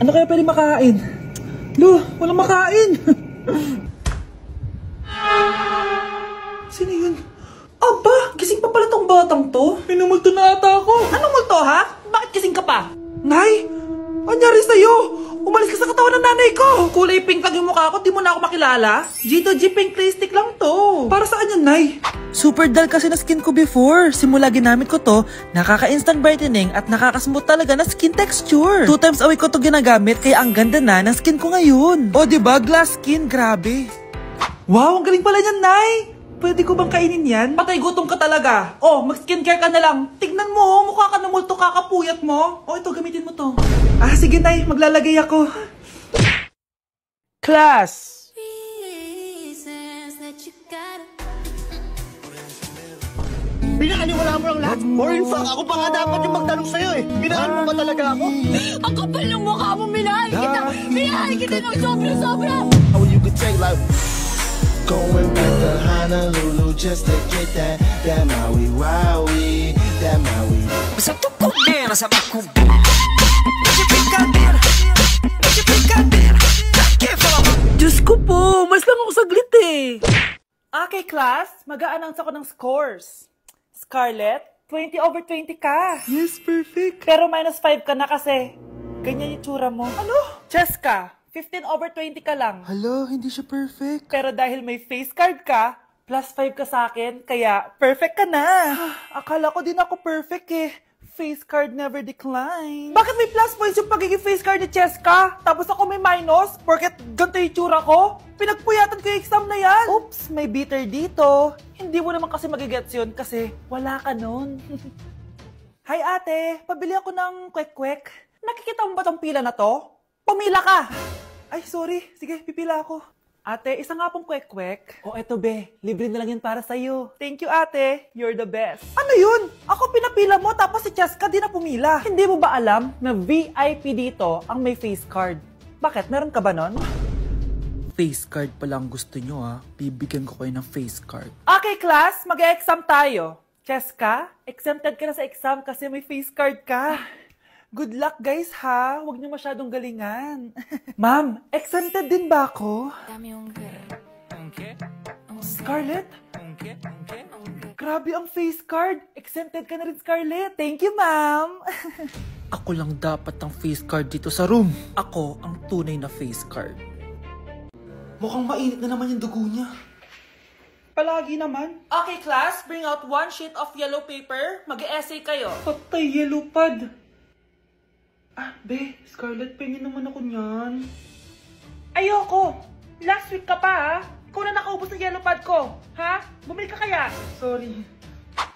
Ano kaya pwede makain? Lo, walang makain! Sino yun? Aba, gising pa pala tong batang to. Minumulto na ata ako. Anong multo ha? Bakit gising ka pa? Nay, anyari sa'yo? Umalis ka sa katawan ng nanay ko. Kulay pink lang yung mukha ko, di mo na ako makilala. G2G pink lipstick lang to. Para saan yan, Nay? Super dull kasi na skin ko before. Simula ginamit ko to, nakaka-instant brightening at nakaka-smooth talaga na skin texture. 2 times a week ko to ginagamit, kaya ang ganda na ng skin ko ngayon. O diba, glass skin, grabe. Wow, ang galing pala niyan, Nay. Pwede ko bang kainin yan? Patay gutom ka talaga. Oh, mag-skincare ka na lang. Tignan mo, mukha ka na multo kakapuyat mo. Oh, ito, gamitin mo to. Ah, sige, Nay, maglalagay ako. Class! Pinakaniwala mo lang lahat. Or in fact, ako pa nga dapat yung magtanong sa'yo eh. Minahal mo ba talaga ako? Ang kapal ng mukha mo, minahal kita! Minahal kita ng sobra-sobra! How you could take like... Going back to Honolulu just to get that Maui Wowie, that Maui. Sa tukubera sa makubera. Brincadeira, brincadeira. Diyos ko po, mas lang ako saglit eh. Okay, class, mag-a-announce ako ng scores. Scarlett, 20/20 ka. Yes, perfect. Pero -5 ka na kasi ganyan yung tsura mo. Ano? Cheska, 15/20 ka lang. Hala, hindi siya perfect. Pero dahil may face card ka, +5 ka sa akin, kaya perfect ka na. Akala ko din ako perfect eh. Face card never decline. Bakit may plus points yung pagiging face card ni Cheska? Tapos ako may minus? Porket ganito yung tsura ko? Pinagpuyatan ko yung exam na yan. Oops, may bitter dito. Hindi mo naman kasi magigets yun kasi wala ka nun. Hi ate, pabili ako ng kwek-kwek. Nakikita mo ba tong pila na to? Pumila ka! Ay, sorry. Sige, pipila ako. Ate, isa nga pong kwek-kwek. O eto be, libre na lang yun para sa'yo. Thank you ate, you're the best. Ano yun? Ako pinapila mo tapos si Cheska di na pumila. Hindi mo ba alam na VIP dito ang may face card? Bakit? Meron ka ba nun? Face card pala ang gusto nyo ha. Bibigyan ko kayo ng face card. Okay class, mag-e-exam tayo. Cheska, exempted ka na sa exam kasi may face card ka. Good luck guys ha, huwag niyo masyadong galingan. Ma'am, exempted din ba ako? Scarlett? Grabe ang face card. Exempted ka na rin, Scarlett. Thank you, ma'am. Ako lang dapat ang face card dito sa room. Ako ang tunay na face card. Mukhang mainit na naman yung dugo niya. Palagi naman. Okay, class. Bring out 1 sheet of yellow paper. Mag-e-essay kayo. Patay, yellow pad. Ah, be, Scarlett, pengin naman ako niyan. Ayoko! Last week ka pa, ha? Ikaw na nakaubos ng yellow pad ko, ha? Bumili ka kaya? Sorry.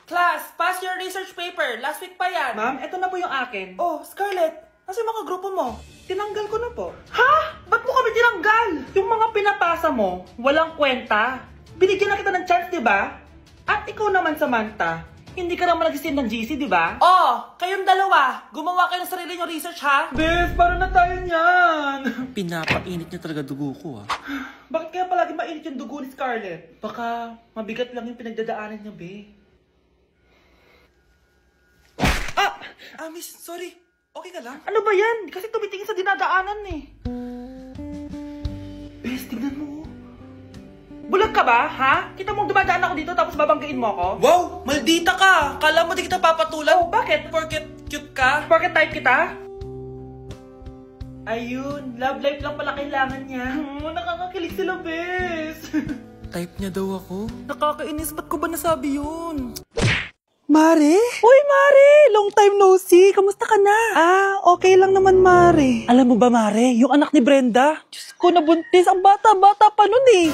Class, pass your research paper. Last week pa yan. Ma'am, eto na po yung akin. Oh, Scarlett, nasa yung mga grupo mo? Tinanggal ko na po. Ha? Ba't mo kami tinanggal? Yung mga pinapasa mo, walang kwenta. Binigyan na kita ng chance, di ba? At ikaw naman, Samantha. Hindi ka naman nag-send ng GC, di ba? Oh, kayong dalawa. Gumawa kayo ng sarili nyo research, ha? Bes, paano na tayo niyan? Pinapainit niya talaga dugo ko, ha? Bakit kaya palagi mainit yung dugo ni Scarlett? Baka mabigat lang yung pinagdadaanan niya, be. Miss, sorry. Okay ka lang? Ano ba yan? Kasi tumitingin sa dinadaanan, eh. Bes, tignan mo. Bulag ka ba, ha? Kita mong dumadaan ako dito tapos babanggain mo ako? Wow! Maldita ka! Kala mo di kita papatulan? Oh, bakit? Porket cute ka? Porket type kita? Ayun, love life lang pala kailangan niya. Nakakakilig sila, bes. Type niya daw ako? Nakakainis, ba't ko ba nasabi yun? Mare? Uy, Mare! Long time no see. Kamusta ka na? Okay lang naman, Mare. Alam mo ba, Mare? Yung anak ni Brenda? Diyos ko, nabuntis. Ang bata-bata pa nun eh.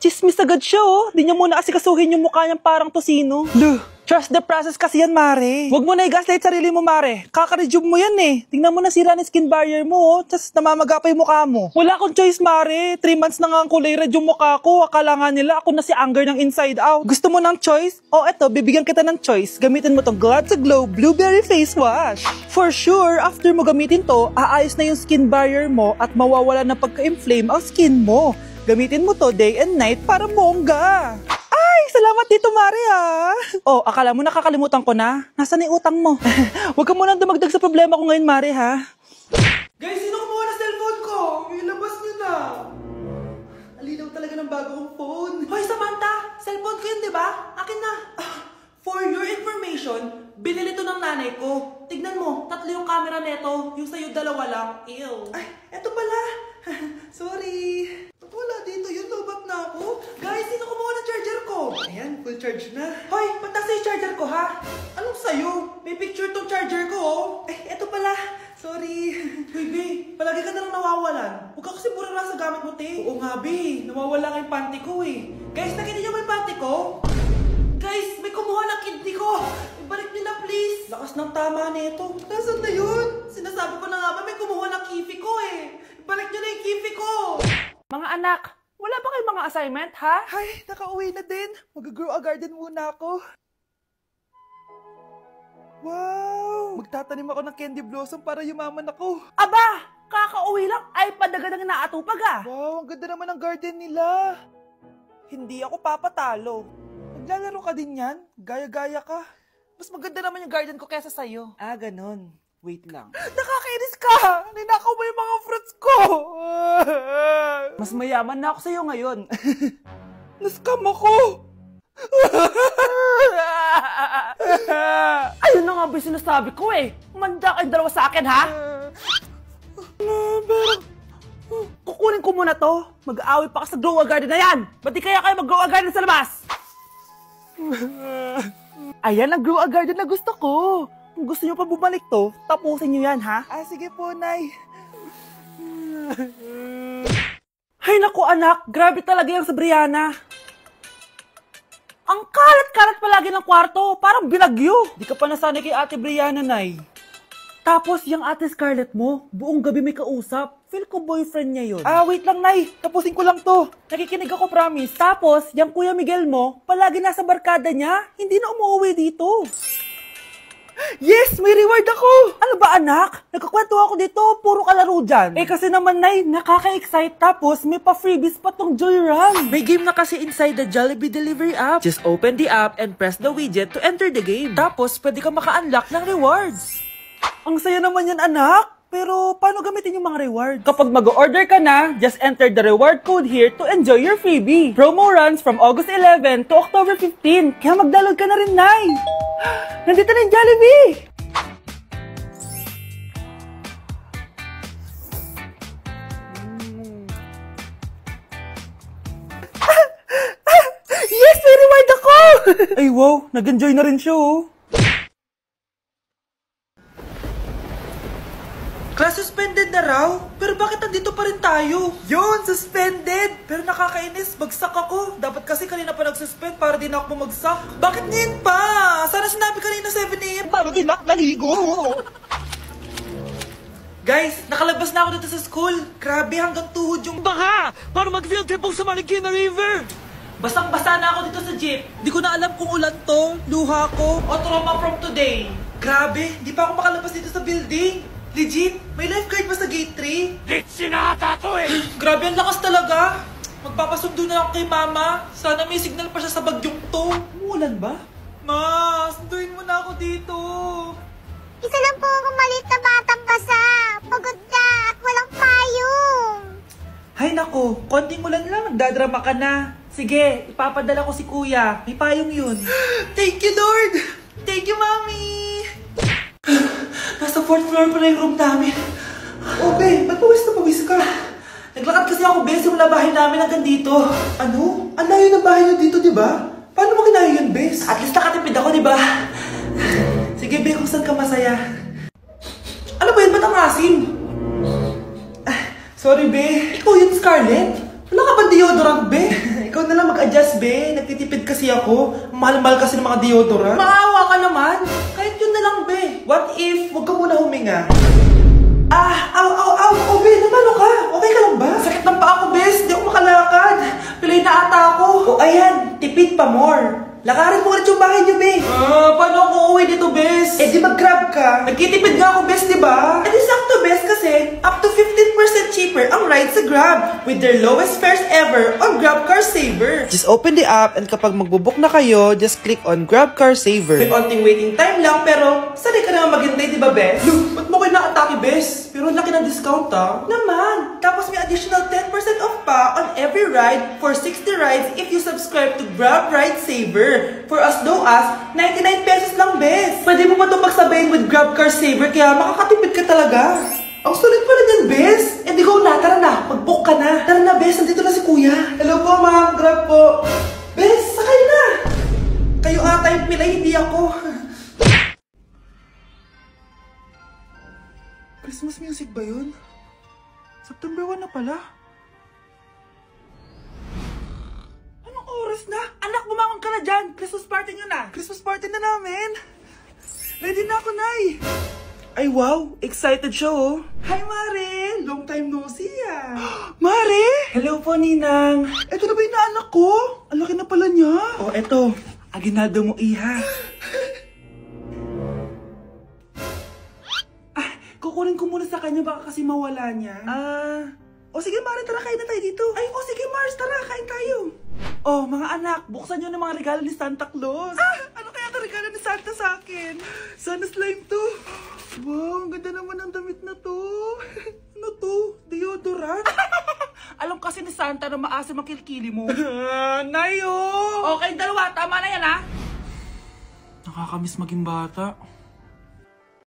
Chismis agad siya oh. Di niya muna asikasuhin yung mukha niyang parang tosino. Luh! Trust the process kasi yan, Mare. Huwag mo na i-gaslight sarili mo, Mare. Kaka-rejuve mo yan eh. Tingnan mo na sira ng skin barrier mo, oh. Tapos namamaga pa yung mukha mo. Wala akong choice, Mare. 3 months na nga ang kulay red yung mukha ko. Akala nga nila ako na si Anger ng inside out. Gusto mo ng choice? Oh, eto, bibigyan kita ng choice. Gamitin mo tong Glad to Glow Blueberry Face Wash. For sure, after mo gamitin to, aayos na yung skin barrier mo at mawawala na pagka-inflame ang skin mo. Gamitin mo to day and night para bongga. Salamat dito, Mare, ha? Oh, akala mo nakakalimutan ko na? Nasaan yung utang mo? Huwag ka munang dumagdag sa problema ko ngayon, Mare, ha? Guys, sino kumuha version, binili to ng nanay ko. Tignan mo, 3 yung camera neto. Yung sa'yo 2 lang. Ew. Ay, eto pala. Sorry. Ba't wala dito yun? Lobat na ako. Guys, sino kumuha ng charger ko? Ayan, full charge na. Hoy, ba't nasa yung charger ko, ha? Anong sa'yo? May picture tong charger ko, oh. Eh, eto pala. Sorry. Baby, palagi ka na lang nawawalan. Huwag ka kasi mura sa gamit mo, te. Oo nga, be. Nawawala nga yung panty ko, eh. Guys, nakita niyo ba yung panty ko? Guys, may kumuha ng kidney ko. Ibalik niyo na, please. Lakas ng tama nito. Nasaan na yun? Sinasabi ko na nga ba, may kumuha ng kifi ko, eh. Ibalik niyo na yung kifi ko. Mga anak, wala ba kayong mga assignment, ha? Ay, nakauwi na din. Mag-grow a garden muna ako. Wow! Magtatanim ako ng candy blossom para yumaman ako. Aba! Kakauwi lang ay padaga ng naatupag ah! Wow, ang ganda naman ng garden nila. Hindi ako papatalo. Maglalaro ka din yan? Gaya-gaya ka. Mas maganda naman yung garden ko kesa sa'yo. Ah, ganon. Wait lang. Nakakainis ka! Ninakaw mo yung mga fruits ko! Mas mayaman na ako sa'yo ngayon. Nascam ako! Ayun na nga ba yung sinasabi ko eh. Manda kayong dalawa sa akin, ha? Pero, kukunin ko muna to. Mag-aaway pa ka sa grow a garden na yan. Ba't di kaya kayo mag-grow a garden sa labas? Ayan ang grow a garden na gusto ko. Kung gusto nyo pa bumalik to, tapusin nyo yan, ha? Ah, sige po, Nay. Ay, naku anak. Grabe talaga yung sa Brianna. Ang kalat-kalat palagi ng kwarto. Parang binagyo. Di ka pa nasanay kay Ate Brianna, Nay. Tapos, yung Ate Scarlett mo, buong gabi may kausap. Feel ko boyfriend niya yun. Ah, wait lang, Nay. Tapusin ko lang to. Nakikinig ako, promise. Tapos, yung Kuya Miguel mo, palagi nasa barkada niya. Hindi na umuwi dito. Yes! May reward ako! Ano ba, anak? Nagkakwento ako dito. Puro kalaro dyan. Eh, kasi naman, Nay, nakaka-excite. Tapos, may pa-freebies pa tong Joy Run. May game na kasi inside the Jollibee Delivery app. Just open the app and press the widget to enter the game. Tapos, pwede ka maka-unlock ng rewards. Ang saya naman yan, anak. Pero, paano gamitin yung mga rewards? Kapag mag-order ka na, just enter the reward code here to enjoy your freebie. Promo runs from August 11 to October 15. Kaya mag-download ka na rin, Nay. Nandito na yung Jollibee! Yes! May reward ako! Ay, wow. Nag-enjoy na rin siya, oh. Class suspended na raw? Pero bakit nandito pa rin tayo? Yun, suspended! Pero nakakainis, bagsak ako. Dapat kasi kanina pa nag-suspend para di na ako bumagsak. Bakit ngayon pa? Sana sinabi kanina 7 AM. Paano di na naligo? Guys, nakalabas na ako dito sa school. Grabe, hanggang tuhod yung baha! Para mag-field trip sa Marikina River! Basang-basa na ako dito sa jeep. Di ko na alam kung ulan to, luha ko, o trauma from today. Grabe, di pa ako makalabas dito sa building. Legit, may lifeguard ba sa gate 3? Lit sinata to eh! Grabe, ang lakas talaga. Magpapasundo na ako kay mama. Sana may signal pa siya sa bagyong to. Umulan ba? Ma, sunduin mo na ako dito. Isa lang po akong maliit na batang basa. Pagod ka at walang payong. Hay nako, konting ulan lang, nagdadrama ka na. Sige, ipapadala ko si kuya. May payong yun. Thank you, Lord! Thank you, Mommy! Nasa 4th floor pala yung room namin. Oh, be, ba't pawis na pawis ka? Naglakad kasi ako, be, simula bahay namin hanggang dito. Ano? Ang layo ng bahay nyo dito, di ba? Paano mo kinayo yun, bes? At least nakatipid ako, di ba? Sige, be, kung saan ka masaya. Ano ba yun? Ba't ang asim? Sorry, be. Ikaw yun, Scarlett. Wala ka ba deodorant, be? Ikaw na lang mag-adjust, be. Nagtitipid kasi ako. Mahal-mahal kasi ng mga deodorant. Maawa ka naman. Kahit yun na lang, be. What if, wag ka muna huminga? Aw, be, namalo ka. Okay ka lang ba? Sakit ng paa ko, bes. Hindi ako makalakad. Pilay na ata ako. O, ayan. Tipid pa more. Lakarin mo ulit yung bahay niyo, be. Paano ako uuwi dito, bes? Eh, di mag-grab ka. Nagtitipid nga ako, bes, di ba? Eh, di sakto, bes, kasi up to 15% cheaper ang ride sa Grab with their lowest fares ever on Grab Car Saver. Just open the app and kapag magbubook na kayo, just click on Grab Car Saver. May onting waiting time lang, pero sanay ka naman maghintay, di ba, bes? Look, ba't mo kayo nakatake, bes? Pero laki ng discount, ah. Naman. Tapos Tapos may additional 10% off pa on every ride for 60 rides if you subscribe to Grab Ride Saver for as low as 99 pesos lang, bes. Pwede mo ba ito pagsabayin with Grab Car Saver kaya makakatipid ka talaga. Ang sulit pala niyan, bes. Eh di go na, tara na, mag-book ka na. Tara na, bes, nandito na si kuya. Hello po, ma'am, Grab po. Bes, sakay na. Kayo ata yung pila, hindi ako. Christmas music ba yun? September 1 na pala. Anong oras na? Anak, bumangon ka na dyan. Christmas party nyo na. Christmas party na namin. Ready na ako, Nay. Ay, wow. Excited siya, oh. Hi, Mare. Long time no see, ah. Mare! Hello po, Ninang. Ito na ba yung naanak ko? Ang laki na pala niya. Oh, eto. Aginado mo, iha. Kukunin ko muna sa kanya, baka kasi mawala niya. O sige, Mare, tara, kain na tayo dito. Ay, o sige, Mars, tara, kain tayo. Oh, mga anak, buksan nyo ng mga regalo ni Santa Claus. Ano kaya ang regalo ni Santa sa akin? Sana slime to. Wow, ang ganda naman ang damit na to. Ano to? Deodorant? Alam kasi ni Santa na maasim ang kilikili mo. Nayo! Okay, dalawa, tama na yan, ha? Nakakamiss maging bata.